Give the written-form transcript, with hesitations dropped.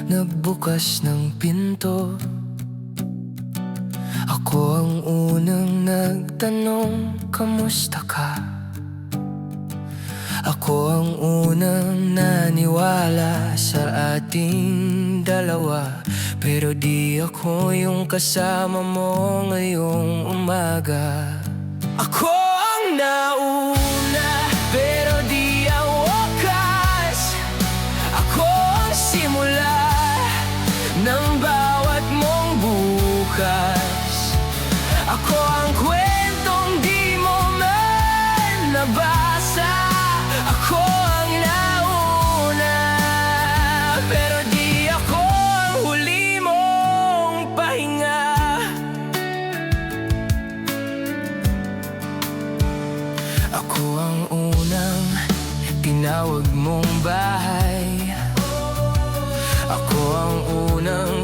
nagbukas ng pinto. Ako ang unang nagtanong, kamusta ka? Ako ang unang naniwala sa ating dalawa, pero di ako yung kasama mo ngayong umaga. Ako ang nauna, pero di ang wakas. Ako ang simula ng bawat mong bukas. Ako ang kwentong di mo man nabasa. Ako ang nauna, pero di ako ang huli mong pahinga. Ako ang unang tinawag mong bahay. Ako ang unang